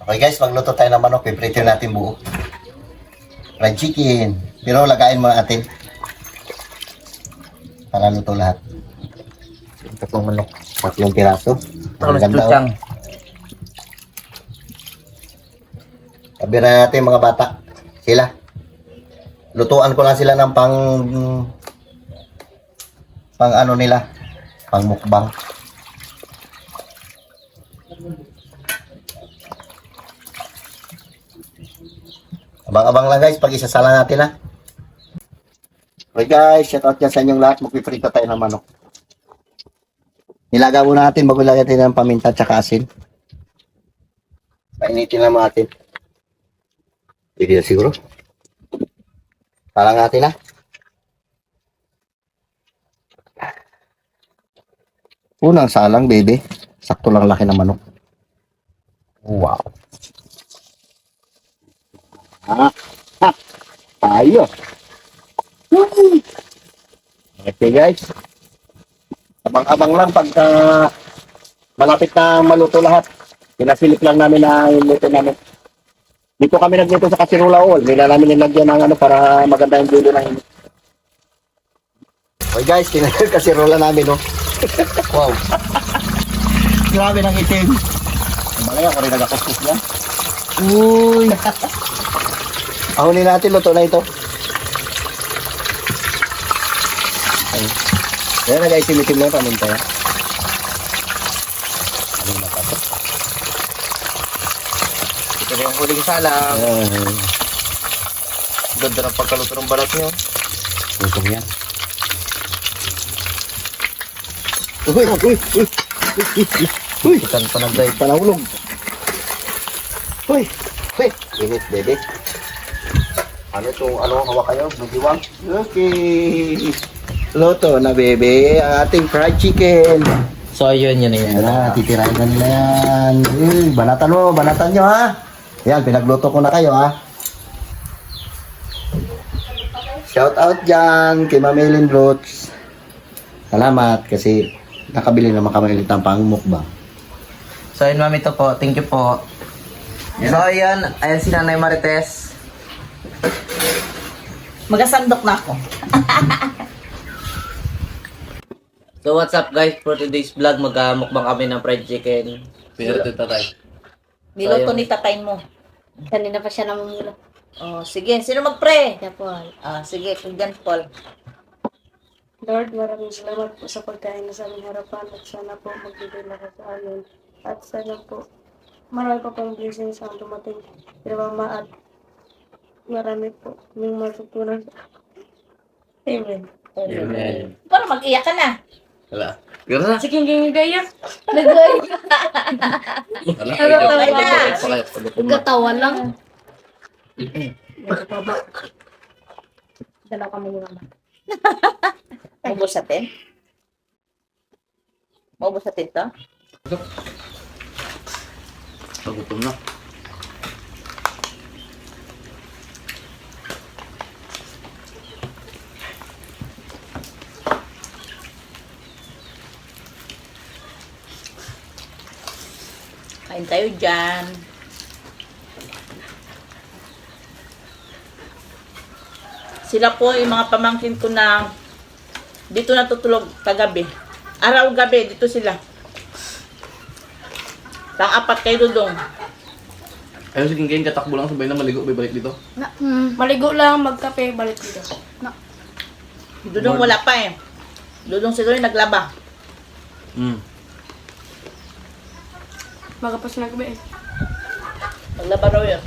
Okay guys, magluto tayo ng manok. Piprito natin buo. Fried chicken. Pero lagayin muna natin. Para luto lahat. Ito pong manok. 3 piraso. Ang ganda. Oh. Kabira natin mga bata. Sila. Lutuan ko lang sila ng pang ano nila. Pang mukbang. Abang-abang lang guys pag isasala natin ha. Okay guys, shout out dyan sa inyong lahat. Magpiprito tayo ng manok. Nilaga muna natin bago ilagay natin ng paminta at saka asin. Painitin lang natin. Hindi na siguro. Parang natin ha. Unang salang baby. Sakto lang laki ng manok. Wow. Tayo. Okay guys. Abang-abang lang pagka malapit na maluto lahat. Pinasilip lang namin na iluto namin. Dito kami nagluto sa kasirola all. Hindi na namin nilagyan ng ano para maganda yung dulo na yun. Okay guys, tinagyan kasirola namin no. Wow. Grabe ng itim. Malay ako rin nagakuskus yan. Uy. Ahulin natin, luto na ito. Ay. Yan, nag-itim-itim na yung paminta yan. Ano na pa ito? Ito na yung huling salang. Ganda ng pagkaluto ng balat nyo. Lutong yan. Uy! Uy! Uy! Uy! Ikan pa nag-dive pa nahulog. Uy! Uy! Init, bebe. Ano itong, hawak kayo? Budiwang? Okay. Luto na, bebe. Ang ating fried chicken. So, yun na yan. Yan, titirahin na nila yan. Banatan mo, banatan nyo, ha? Yan, pinagluto ko na kayo, ha? Shout out dyan kay Mamelin Roots. Salamat kasi nakabili naman kami ulit ng pangmukbang. So, yun mami to po. Thank you po. So, ayan. Ayan si Nanay Marites. Magasandok na ako. So, what's up guys? For today's vlog, magmukbang kami ng fried chicken. Pinarito tatay. Niluto ni tatay mo. Kanina pa siya namumula. Oh, sige. Sino mag-pray? Kaya po, Sige. Kung Paul. Lord, maraming salamat po sa pagkain na sa aming harapan at sana po magbigay na sa amin. At sana po, marami pa pang blessings ang dumating. Pero mama at marami po kaming matutunan. Amen. Amen. Para mag-iyak ka na. Wala. Pero na. Sige, gaya. Nagay. Nagkatawa lang. Dalaw kami ni mama. Maubos natin? Maubos natin to? Pagutom na. Kain tayo dyan. Sila po yung mga pamangkin ko na dito natutulog kagabi. Araw-gabi, dito sila. Pang-apat kay Dudong. Ayun si King katakbo lang sabay na maligo, balik dito. Maligo lang, magkape, balik dito. Dudong wala pa eh. Dudong siguro yung naglaba. Magapas na gabi eh. Naglaba raw yun.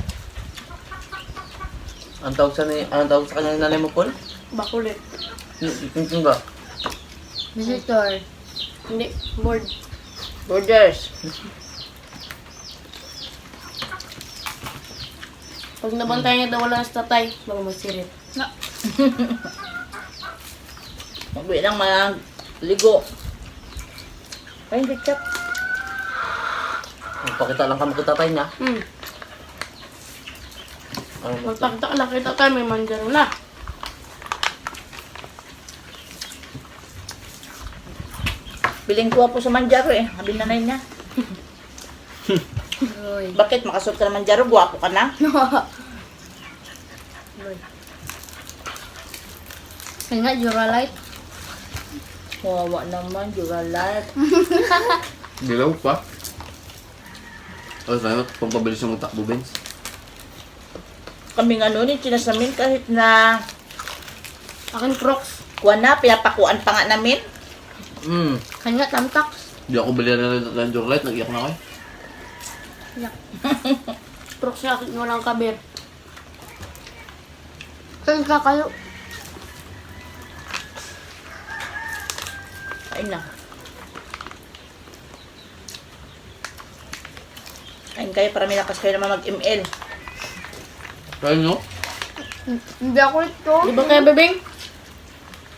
Ang tawag sa kanya ng nanay mo, Paul? Bakulit. Tingin ba? Visitor. Hindi, board. Borders. Pag nabantay niya daw wala sa tatay, baka masirit. Magbi lang ligo. Ay, hindi chat. Magpakita lang kami kung tatay niya. Ano mo? Magpakita ka lang kay tatay, may manjaro na. Piling ko po sa manjaro eh. Sabi nanay niya. Uy. Bakit? Makasuot ka naman dyan, guwapo ka na. Uy. Kaya nga, Duralite. Wawa naman, Duralite. Dilaw pa. Oh, salamat. Pampabilis yung takbo, Benz. Kaming ano ni chinas namin kahit na Akin Crocs. kuha na, pinapakuan pa nga namin. Kanya nga, Tamtax. Di ako bili na ng Duralite. Nag-iyak na ako eh. Yak. Crocs na akin walang kabir. Kaya kakayo. Kain na. Kain kayo para may lakas kayo naman mag-ML. Kaya nyo? Hindi ako ito. Di ba kaya, bebeng?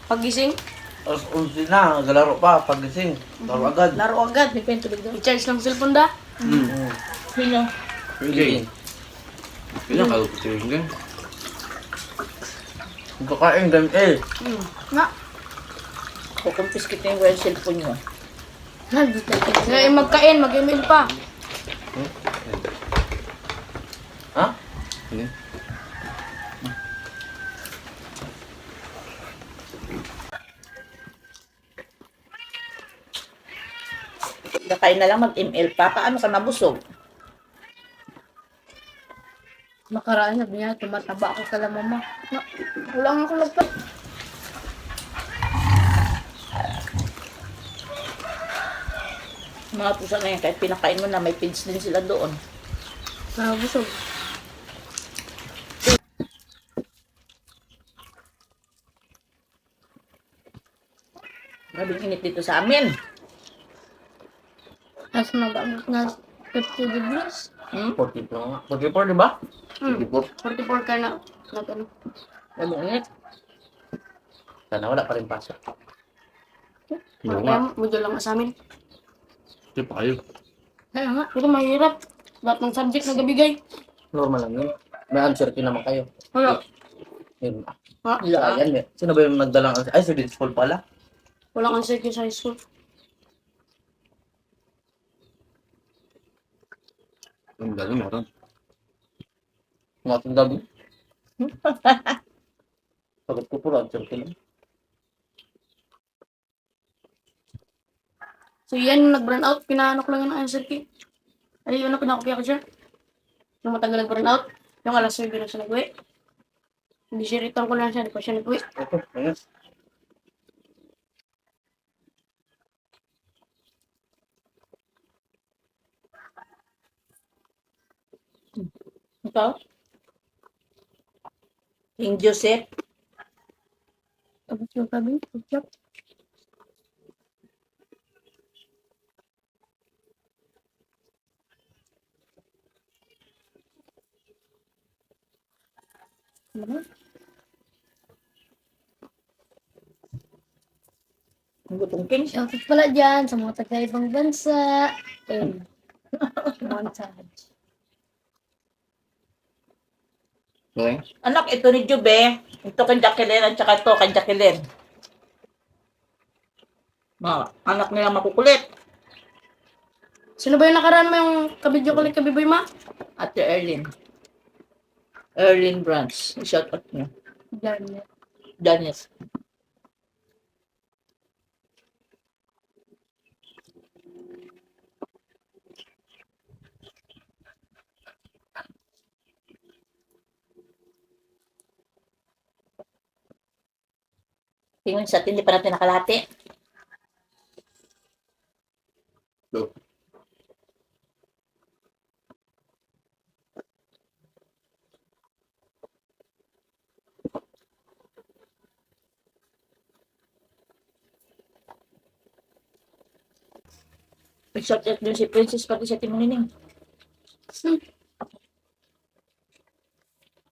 Pagising, Alas 11 na, naglalaro pa, pagising. Laro agad. Laro agad, may pentubig doon. i-charge ng cellphone da. Sino? Okay. Pinakalo ko siya yung game. Kakain, ganun eh. Nga. Kukumpis kita yung wireless cellphone nyo. Ngayon magkain, mag-email pa. Ha? Sige. Kakain na lang mag-ML pa. Paano ka nabusog? Makaraan sabi niya, tumataba ako kala mama. Na, wala nga ako lagpas. Mga pusa na yan, kahit pinakain mo na, may feeds din sila doon. Nabusog. Grabing init dito sa amin. Tapos mag-abot na 50 degrees. 44 nga. 44, di ba? 44 ka na. Nag-ano. Grabing init. Sana wala pa rin pasok. Ano nga? Kaya module lang sa amin. Hindi pa kayo. Kaya nga, pero mahirap. Lahat ng subject na gabigay. Normal lang yun. May answer key naman kayo. Wala. Yun. Ha? Ayan, eh. Sino ba yung nagdalang answer? Ay, si School pala. Walang answer sa high school. Ang galing meron. Ang ating gabi. Sagot ko po, answer key lang. So yan, yung nag-burn out, pinaano ko lang yung answer key. Ay, yun na pinakopya ko siya. Yung matagal nag-burn out, yung alas 9 na siya nag-uwi. Hindi siya return ko lang siya, di pa siya nag-uwi. Okay, ayun. Ikaw? King Joseph? Tapos yung sabi, ketchup. Ang gutong King? Shoutout pala dyan sa mga taga-ibang bansa. Montage. Okay? Anak, ito ni Jube. Ito kay Jacqueline at saka ito kay Jacqueline. Mga anak nila makukulit. Sino ba yung nakaraan mo yung kabidyo ko like kabiboy ma? Ate Erlyn. Erlyn Branch. Shout out niyo. Daniel. Daniel. Tingin sa atin, hindi pa natin nakalahati. Go. Shout out din si Princess pati sa Timonining.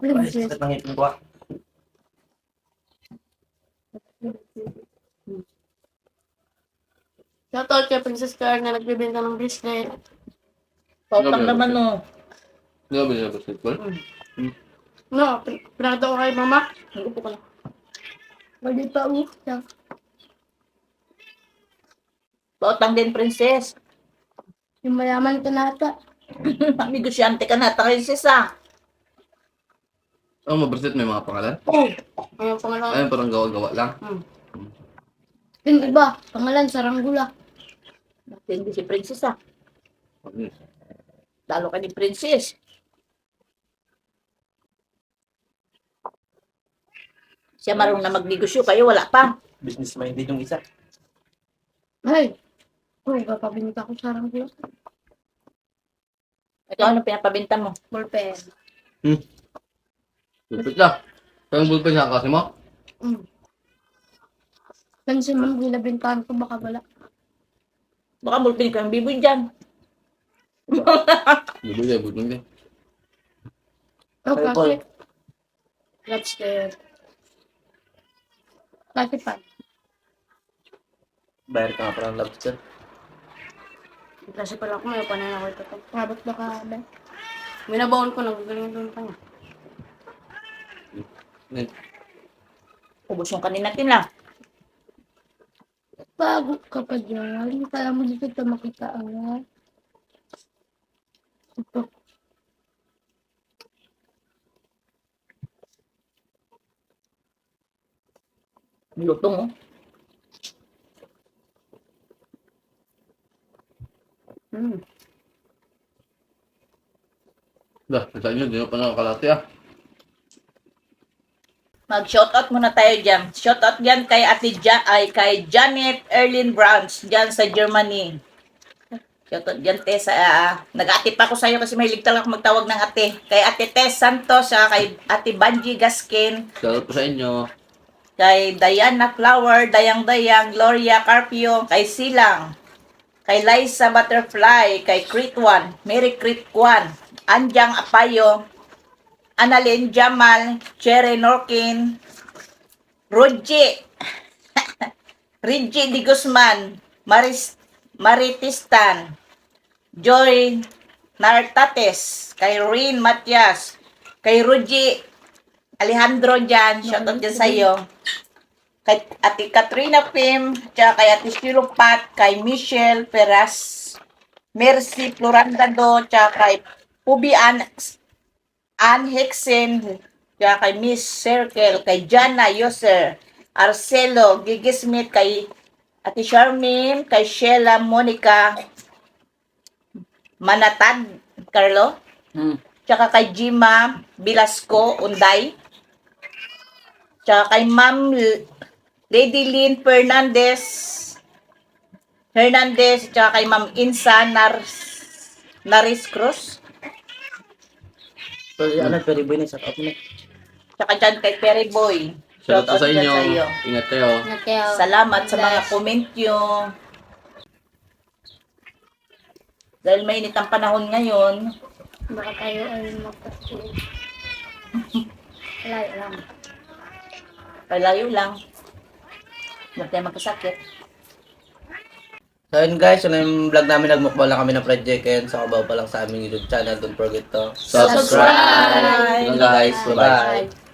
Ay, sakit ng ngipin ko ah. Shoutout kay Princess Car na nagbibenta ng bracelet. Pautang Grabe, naman no. Hindi ka ba niya basketball? No, pinakita ko kay mama. Nag-upo ka lang. Pwede pa yan. Pautang din Princess. Yung mayaman ka nata. Negosyante ka na, prinsesa. Oh, mabrasit may mga pangalan. Ano pangalan? Ayun, parang gawa-gawa lang. Yung iba, pangalan Saranggula. Hindi si prinsesa. Hmm. Lalo ka ni princess. Siya marunong na magnegosyo, kayo wala pa. Business minded yung isa. Ay! Uy, papabinta ko Saranggula. Ikaw, ano pinapabenta mo? Ballpen. Lupit lang. Parang bulpen siya kasi mo. Kasi man, binabintahan ko, baka wala. Baka mulpin ka ng biboy dyan. Bibigay, bulpen din. Oh, Ay, Paul. kasi. Lobster. Kasi pa. Bayar ka nga pa ng lobster. Kasi pala ako, may panan ako ito. Pabot ba ka, ba? Minabaon ko, nagagaling doon pa niya. Ubus yung kanina tila. Bago ka pa dyan. Kaya mo dito ito makita ang ito. Lutong, oh. Dah, kita nyo, di nyo pa nakakalati ah. Mag-shoutout muna tayo dyan. Shoutout dyan kay kay Janet Erlyn Browns dyan sa Germany. Shoutout dyan, Tess. Nag-ate pa ako sa'yo kasi mahilig talaga ako magtawag ng ate. Kay Ate Tess Santos, kay Ate Banji Gaskin, Shoutout po sa inyo. kay Diana Flower, Dayang-Dayang, Gloria Carpio, kay Silang, kay Liza Butterfly, kay Crit 1, Mary Crit 1, Anjang Apayo, Annalyn Jamal, Cherry Norkin, Roji, Reggie Di Guzman, Maritistan, Joy Nartates, kay Rin Matias, kay Roji Alejandro dyan, shoutout dyan sa'yo. Kay Ate Katrina Pim, tsaka kay Ate Shilo Pat, kay Michelle Peras, Mercy Florandado, tsaka kay Pubi Ann Hexen, tsaka kay Miss Circle, kay Jana Yoser, Arcelo, Gigi Smith, kay Ate Charmaine, kay Sheila Monica, Manatad, Carlo, tsaka kay Jima Bilasco, Unday, tsaka kay Ma'am Lady Lynn Fernandez, tsaka kay Ma'am Insa Naris Cruz, So, ano, pwede boy na sa top mo. tsaka dyan kay Perry Boy. Shoutout po sa dyan inyo. sa'yo. Ingat kayo. Salamat sa mga comment nyo. Dahil mainit ang panahon ngayon, Baka tayo ay magkasulit. Layo lang. palayo lang. Huwag tayo magkasakit. So yun guys, yun yung vlog namin. Nagmukbang lang kami ng fried chicken. So kabaw pa lang sa aming YouTube channel. Don't forget to Subscribe! Subscribe! Yun lang guys. Bye-bye. Bye.